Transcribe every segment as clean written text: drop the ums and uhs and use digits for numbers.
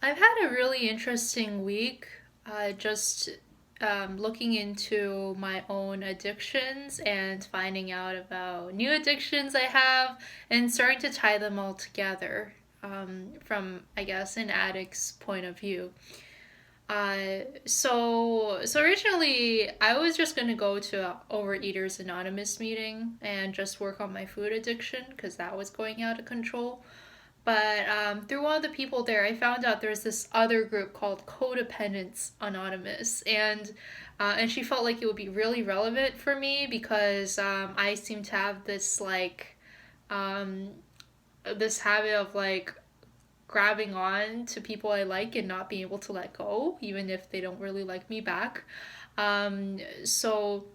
I've had a really interesting week. Just looking into my own addictions and finding out about new addictions I have and starting to tie them all together from, I guess, an addict's point of view. So originally I was just gonna go to a Overeaters Anonymous meeting and just work on my food addiction because that was going out of control. But through one of the people there, I found out there's this other group called Codependence Anonymous, and she felt like it would be really relevant for me because I seem to have um, this habit of grabbing on to people I like and not being able to let go, even if they don't really like me back. Um, so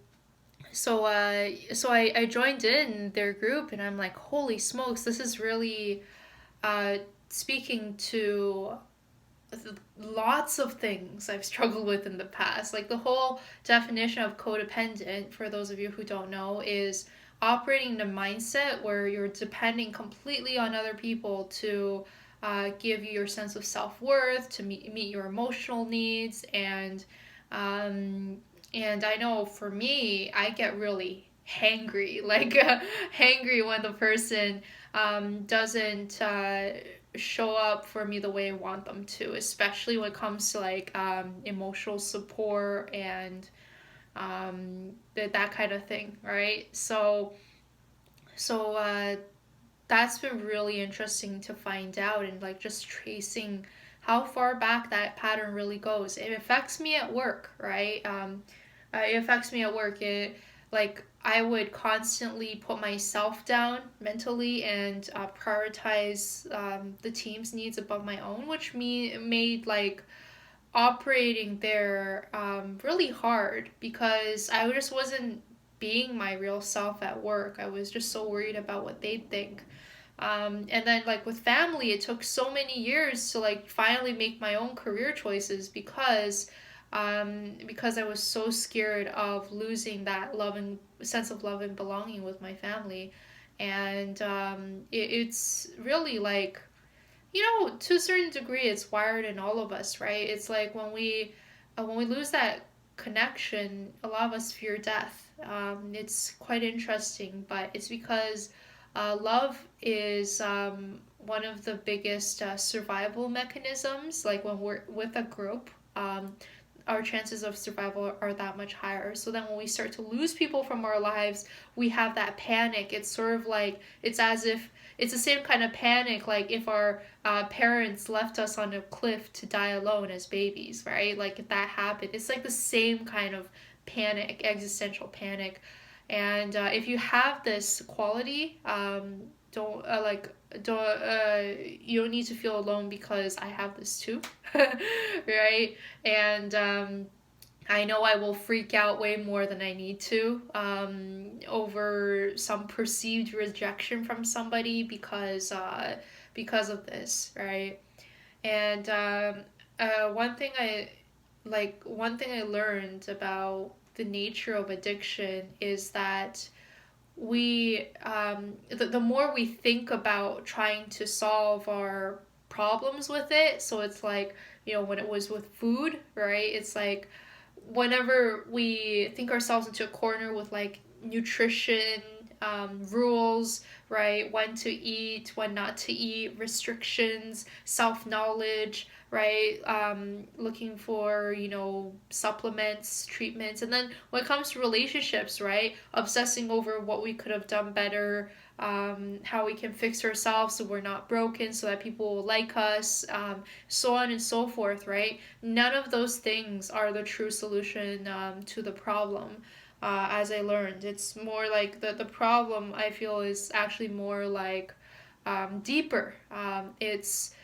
so I joined in their group, and I'm like, holy smokes, this is really uh, speaking to lots of things I've struggled with in the past. Like the whole definition of codependent, for those of you who don't know, is operating in a mindset where you're depending completely on other people to give you your sense of self worth, to meet your emotional needs, um, and I know for me, I get really hangry, hangry when the person doesn't show up for me the way I want them to, especially when it comes to emotional support and that kind of thing, right? So that's been really interesting to find out and like just tracing how far back that pattern really goes. It affects me at work, right? It affects me at work. I would constantly put myself down mentally and prioritize the team's needs above my own, which made operating there really hard because I just wasn't being my real self at work. I was just so worried about what they'd think. And then like with family, it took so many years to like finally make my own career choices because I was so scared of losing that love and sense of love and belonging with my family. And it's really like, to a certain degree, it's wired in all of us, right? It's like when we lose that connection, a lot of us fear death. It's quite interesting, but it's because love is one of the biggest survival mechanisms. Like when we're with a group, our chances of survival are that much higher. So then when we start to lose people from our lives, we have that panic. It's sort of like, it's as if it's the same kind of panic like if our parents left us on a cliff to die alone as babies, right? Like if that happened, it's like the same kind of panic, existential panic. And if you have this quality, don't you don't need to feel alone because I have this too, right? And I know I will freak out way more than I need to over some perceived rejection from somebody because of this, right? And one thing I learned about the nature of addiction is that the more we think about trying to solve our problems with it, so it's like, when it was with food, right? It's like whenever we think ourselves into a corner with like nutrition rules, right? When to eat, when not to eat, restrictions, self knowledge, right? Looking for, supplements, treatments. And then when it comes to relationships, right? Obsessing over what we could have done better, how we can fix ourselves so we're not broken, so that people will like us, so on and so forth, right? None of those things are the true solution to the problem. As I learned, it's more like the problem I feel is actually more like deeper. It's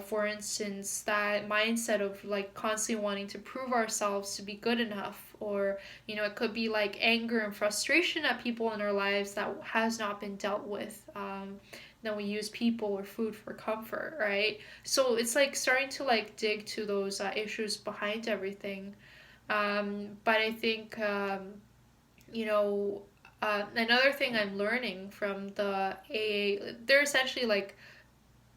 for instance, that mindset of like constantly wanting to prove ourselves to be good enough, or it could be like anger and frustration at people in our lives that has not been dealt with. Then we use people or food for comfort, right? So it's like starting to like dig to those issues behind everything. But I think another thing I'm learning from the AA, they're essentially like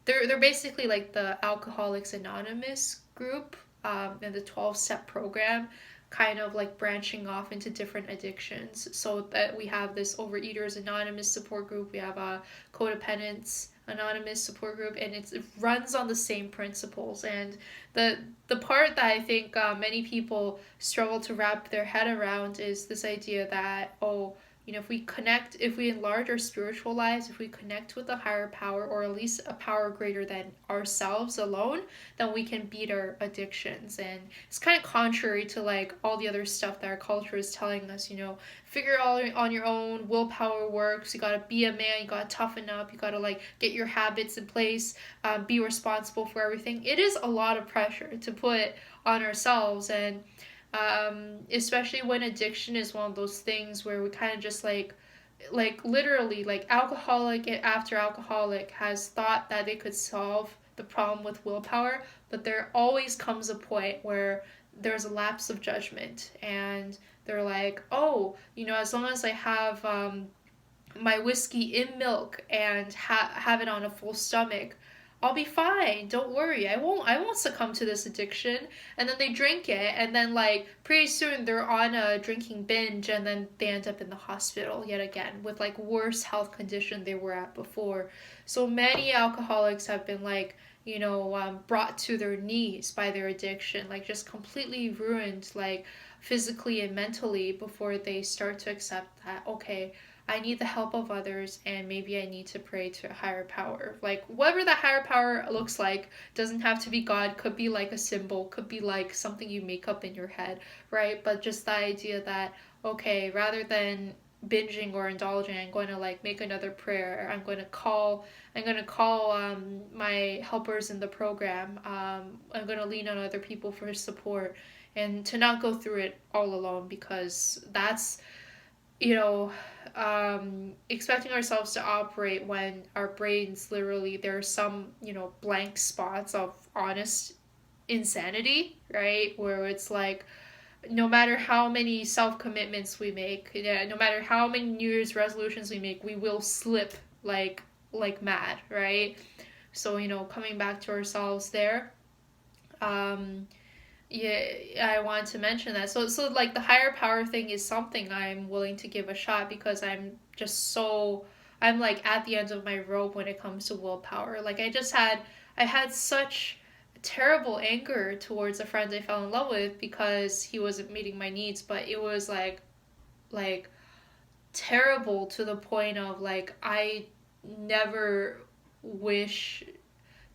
they're basically like the Alcoholics Anonymous group, and the 12-step program, kind of like branching off into different addictions. So that we have this Overeaters Anonymous support group, we have a Codependence Anonymous support group, and it runs on the same principles. And the part that I think many people struggle to wrap their head around is this idea that, oh, if we connect, if we enlarge our spiritual lives, if we connect with a higher power, or at least a power greater than ourselves alone, then we can beat our addictions. And it's kind of contrary to like all the other stuff that our culture is telling us, figure it all on your own, willpower works, you gotta be a man, you gotta toughen up, you gotta like get your habits in place, be responsible for everything. It is a lot of pressure to put on ourselves, and especially when addiction is one of those things where we kind of just like literally, like alcoholic after alcoholic has thought that they could solve the problem with willpower, but there always comes a point where there's a lapse of judgment, and they're like, oh, as long as I have my whiskey in milk and have it on a full stomach, I'll be fine. Don't worry. I won't succumb to this addiction. And then they drink it, and then like pretty soon they're on a drinking binge, and then they end up in the hospital yet again with like worse health condition they were at before. So many alcoholics have been like, brought to their knees by their addiction, like just completely ruined, like physically and mentally, before they start to accept that, okay, I need the help of others, and maybe I need to pray to a higher power. Like, whatever that higher power looks like, doesn't have to be God, could be like a symbol, could be like something you make up in your head, right? But just the idea that, okay, rather than binging or indulging, I'm going to like make another prayer. I'm going to call my helpers in the program. I'm going to lean on other people for support, and to not go through it all alone, because that's, you know, expecting ourselves to operate when our brains literally, there are some, blank spots of honest insanity, right? Where it's like, no matter how many self commitments we make, yeah, no matter how many New Year's resolutions we make, we will slip like mad, right? So, coming back to ourselves there. Um, yeah, I wanted to mention that. So like the higher power thing is something I'm willing to give a shot, because I'm like at the end of my rope when it comes to willpower. Like I had such terrible anger towards a friend I fell in love with because he wasn't meeting my needs, but it was like terrible to the point of like I never wish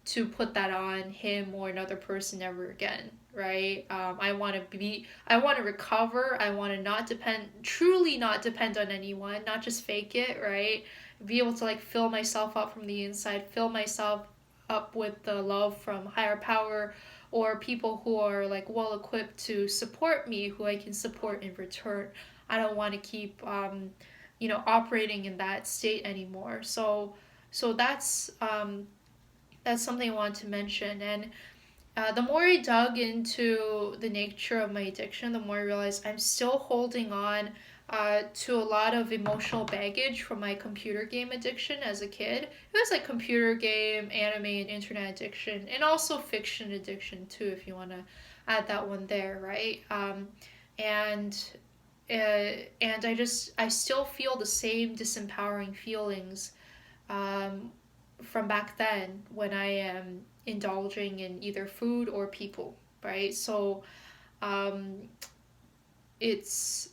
to put that on him or another person ever again, right? I want to recover. I want to truly not depend on anyone, not just fake it, right? Be able to like fill myself up from the inside, fill myself up with the love from higher power, or people who are like well equipped to support me, who I can support in return. I don't want to keep, operating in that state anymore. So that's something I want to mention. And the more I dug into the nature of my addiction, the more I realized I'm still holding on to a lot of emotional baggage from my computer game addiction as a kid. It was like computer game, anime, and internet addiction, and also fiction addiction too, if you want to add that one there, right? And I still feel the same disempowering feelings from back then when I am indulging in either food or people, right? So um, it's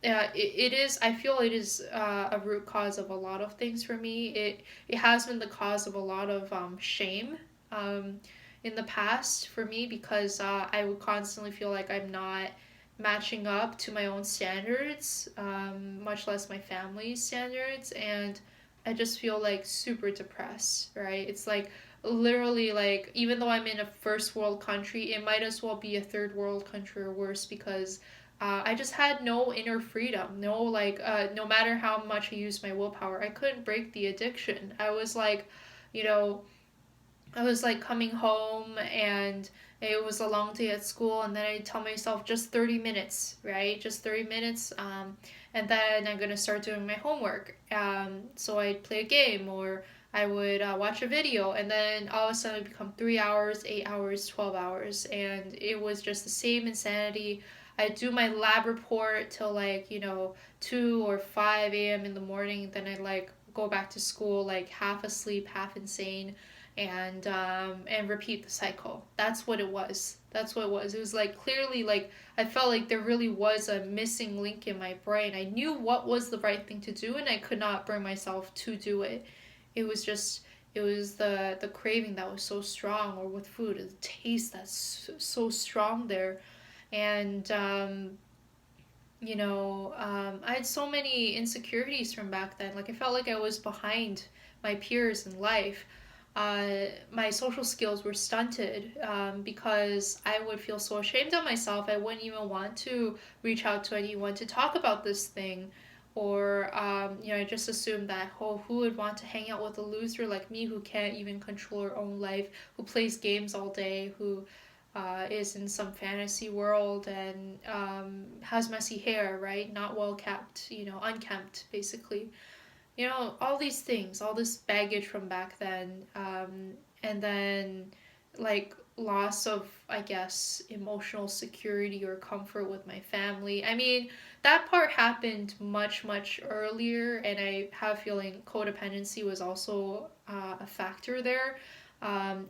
it is, I feel it is a root cause of a lot of things for me. It has been the cause of a lot of shame um, in the past for me, because I would constantly feel like I'm not matching up to my own standards, much less my family's standards, and I just feel like super depressed, right? It's like literally like, even though I'm in a first world country, it might as well be a third world country or worse, because I just had no inner freedom. No, like, no matter how much I used my willpower, I couldn't break the addiction. You know, I was like coming home, and it was a long day at school, and then I tell myself just 30 minutes, right? Just 30 minutes, and then I'm gonna start doing my homework. So I'd play a game, or I would watch a video, and then all of a sudden it would become 3 hours, 8 hours, 12 hours, and it was just the same insanity. I'd do my lab report till like 2 or 5 a.m. in the morning. Then I'd like go back to school like half asleep, half insane, and repeat the cycle. That's what it was. That's what it was. It was like clearly like I felt like there really was a missing link in my brain. I knew what was the right thing to do, and I could not bring myself to do it. It was just it was the craving that was so strong, or with food, the taste that's so strong there, and I had so many insecurities from back then. Like I felt like I was behind my peers in life. My social skills were stunted because I would feel so ashamed of myself. I wouldn't even want to reach out to anyone to talk about this thing. Or, I just assumed that, oh, who would want to hang out with a loser like me who can't even control her own life, who plays games all day, who is in some fantasy world and has messy hair, right? Not well kept, unkempt, basically. All these things, all this baggage from back then, and then like loss of, I guess, emotional security or comfort with my family. I mean, that part happened much, much earlier, and I have a feeling codependency was also a factor there.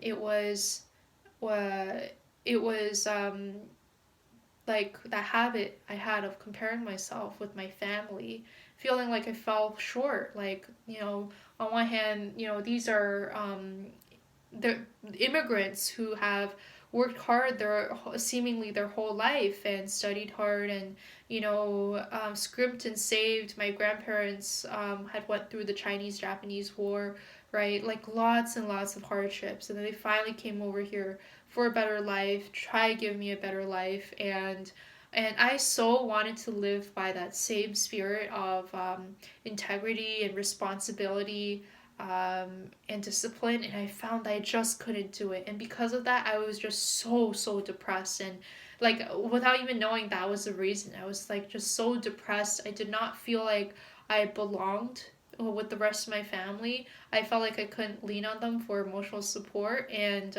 It was, uh, it was like that habit I had of comparing myself with my family, feeling like I fell short. Like, on one hand, these are the immigrants who have worked hard their seemingly their whole life and studied hard and scrimped and saved. My grandparents had went through the Chinese-Japanese War, right? Like lots and lots of hardships, and then they finally came over here for a better life, try to give me a better life, and I so wanted to live by that same spirit of integrity and responsibility, and discipline, and I found that I just couldn't do it. And because of that, I was just so depressed, and like without even knowing that was the reason, I was like just so depressed. I did not feel like I belonged with the rest of my family. I felt like I couldn't lean on them for emotional support, and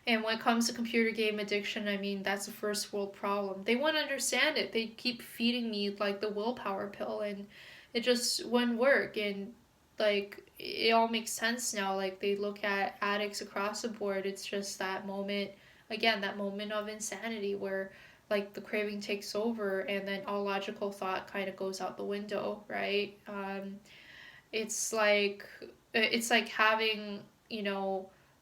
when it comes to computer game addiction, I mean, that's a first world problem. They wouldn't understand it. They keep feeding me like the willpower pill, and it just wouldn't work. And like, it all makes sense now. Like, they look at addicts across the board. It's just that moment, again, that moment of insanity where like the craving takes over, and then all logical thought kind of goes out the window, right? It's like it's like having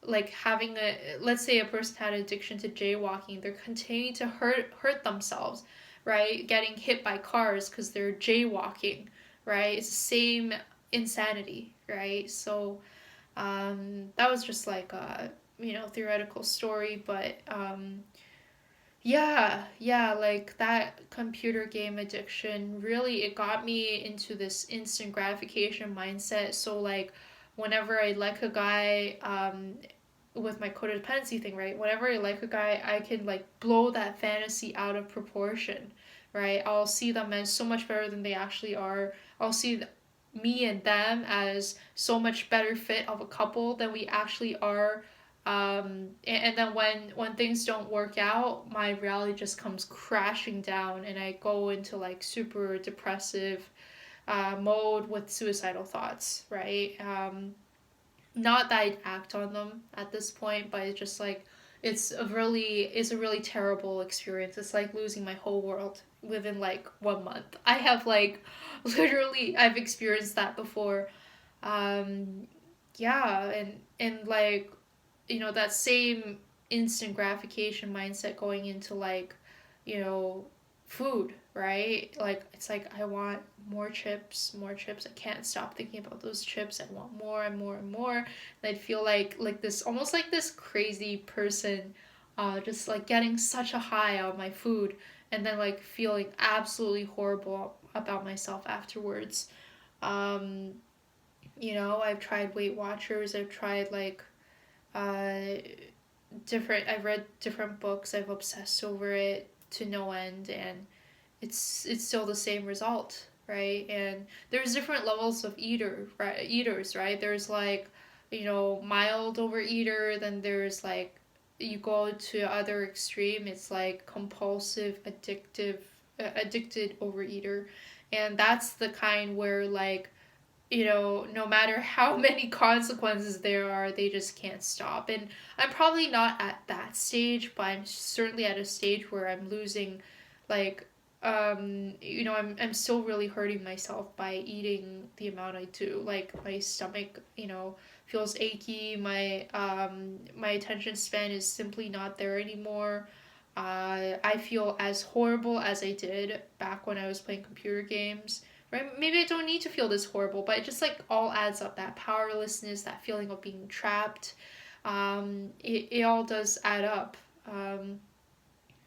like having a, let's say a person had addiction to jaywalking, they're continuing to hurt themselves, right? Getting hit by cars because they're jaywalking, right? It's the same insanity, right? So that was just like a theoretical story, but yeah, like that computer game addiction really, it got me into this instant gratification mindset. So like whenever I like a guy, with my codependency thing, right? Whenever I like a guy, I can like blow that fantasy out of proportion, right? I'll see them as so much better than they actually are. I'll see me and them as so much better fit of a couple than we actually are. And then when things don't work out, my reality just comes crashing down, and I go into like super depressive mode with suicidal thoughts, right? Not that I'd act on them at this point, but it's just like it's a really terrible experience. It's like losing my whole world within like 1 month. I have like literally I've experienced that before. Um, yeah, and like that same instant gratification mindset going into like you know food, right? Like it's like I want more chips, more chips. I can't stop thinking about those chips. I want more and more and more. And I'd feel like this, almost like this crazy person, just like getting such a high on my food, and then like feeling absolutely horrible about myself afterwards. um I've tried Weight Watchers. I've tried like uh I've read different books. I've obsessed over it to no end, and it's still the same result. right? And there's different levels of eaters, right? There's like, mild overeater, then there's like, you go to other extreme, it's like compulsive, addicted overeater. And that's the kind where like, no matter how many consequences there are, they just can't stop. And I'm probably not at that stage, but I'm certainly at a stage where I'm losing, like, I'm still really hurting myself by eating the amount I do. Like, my stomach, feels achy. My attention span is simply not there anymore. I feel as horrible as I did back when I was playing computer games, right? Maybe I don't need to feel this horrible, but it just like all adds up. That powerlessness, that feeling of being trapped, it all does add up.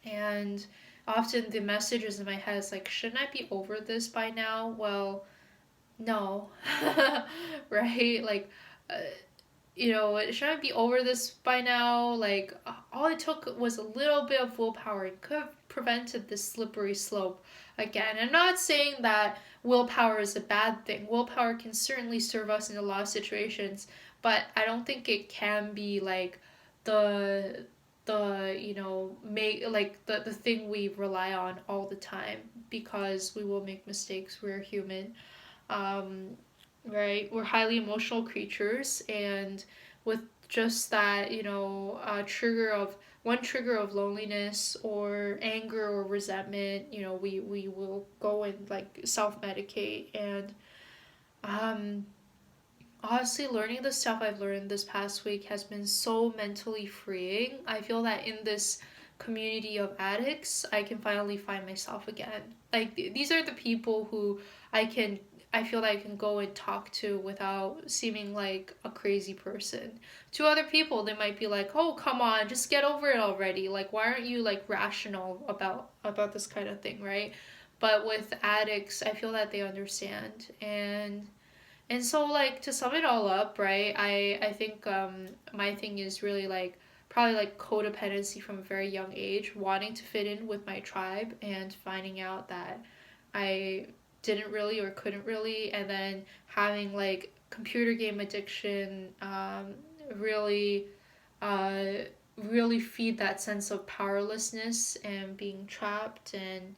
And often the messages in my head is like, shouldn't I be over this by now? Well, no, right? Like, uh, should I be over this by now? Like, all it took was a little bit of willpower. It could have prevented this slippery slope again. I'm not saying that willpower is a bad thing. Willpower can certainly serve us in a lot of situations, but I don't think it can be like the make like the thing we rely on all the time, because we will make mistakes. We're human. Um, right? We're highly emotional creatures, and with just that, trigger of loneliness or anger or resentment, we will go and like self medicate. And um, honestly, learning the stuff I've learned this past week has been so mentally freeing. I feel that in this community of addicts, I can finally find myself again. Like, these are the people who I feel that I can go and talk to without seeming like a crazy person. To other people, they might be like, "Oh, come on, just get over it already. Like, why aren't you like rational about this kind of thing, right?" But with addicts, I feel that they understand. And so, like, to sum it all up, right? I think my thing is really like probably like codependency from a very young age, wanting to fit in with my tribe and finding out that I didn't really or couldn't really, and then having like computer game addiction, really, uh, really feed that sense of powerlessness and being trapped, and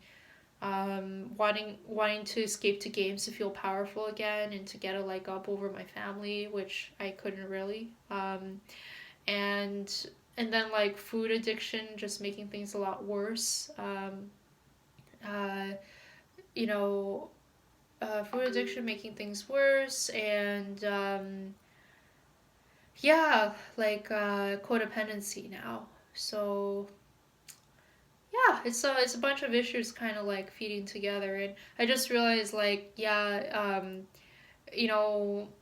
wanting to escape to games to feel powerful again and to get a leg up over my family, which I couldn't really. And then like food addiction, just making things a lot worse. Uh, you know, Food addiction making things worse, and yeah, like codependency now. So yeah, it's a bunch of issues kind of like feeding together, and I just realized like, yeah,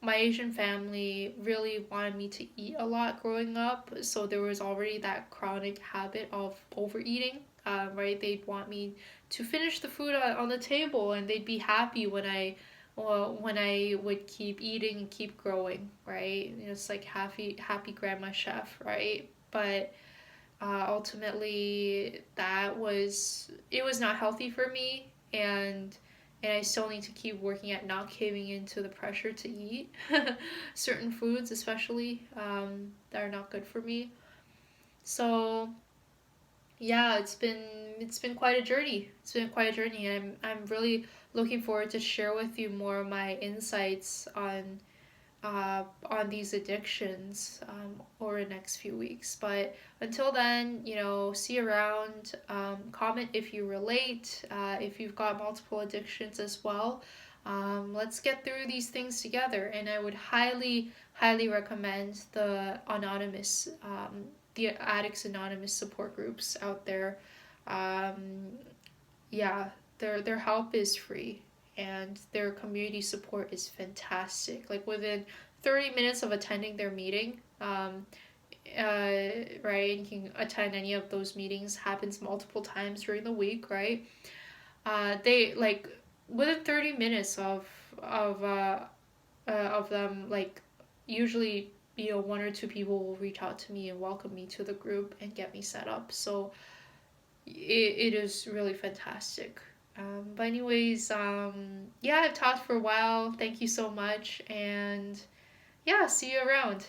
my Asian family really wanted me to eat a lot growing up, so there was already that chronic habit of overeating. Right, they'd want me to finish the food on the table, and they'd be happy when I would keep eating and keep growing. Right, it's like happy grandma chef, right? But ultimately it was not healthy for me, and I still need to keep working at not caving into the pressure to eat certain foods, especially that are not good for me. So yeah, it's been quite a journey. It's been quite a journey, and I'm really looking forward to share with you more of my insights on these addictions over the next few weeks. But until then, see you around. Comment if you relate, if you've got multiple addictions as well. Let's get through these things together. And I would highly, highly recommend the Addicts Anonymous support groups out there. Um, yeah, their help is free, and their community support is fantastic. Like, within 30 minutes of attending their meeting, right, you can attend any of those meetings. Happens multiple times during the week, right? They like within 30 minutes of them, like, usually, one or two people will reach out to me and welcome me to the group and get me set up. So it is really fantastic. But anyways, yeah, I've talked for a while. Thank you so much, and yeah, see you around.